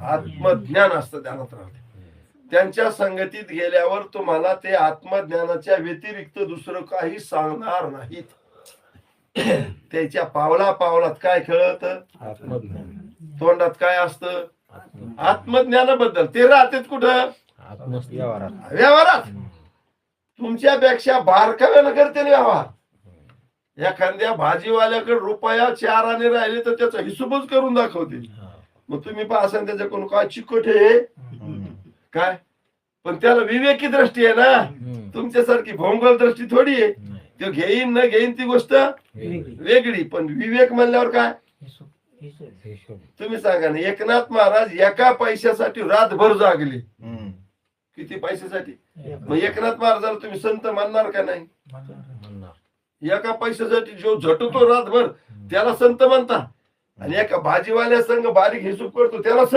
आत्मज्ञान असतं, ध्यानात राहते. त्यांच्या संगतीत गेल्यावर तुम्हाला ते आत्मज्ञानाच्या व्यतिरिक्त दुसरं काही सांगणार नाहीत. त्याच्या पावला पावलात काय कळत, तोंडात काय असतं, आत्मज्ञानाबद्दल. ते राहतात कुठं, व्यवहारात. तुमच्यापेक्षा बारकाव्यानं करते ना व्यवहार. एखाद्या भाजीवाल्याकडे रुपया 4 आणे राहिले तर त्याचा हिशोबच करून दाखवते. मग तुम्ही पाहसान त्याच्याकडून काय चिकट आहे काय, पण त्याला विवेकी दृष्टी आहे ना, तुमच्यासारखी भोंगळ दृष्टी थोडी आहे. तो घेईन न घेईन ती गोष्ट वेगळी, पण विवेक म्हणल्यावर काय. तुम्ही सांगा ना, एकनाथ महाराज एका पैशासाठी रातभर जागले. किती पैशासाठी. मग एकनाथ महाराजाला तुम्ही संत मानणार का नाही. एका पैशासाठी जो झटतो रातभर त्याला संत म्हणता, आणि एका भाजीवाल्या संघ बारीक हिशोब करतो त्याला संत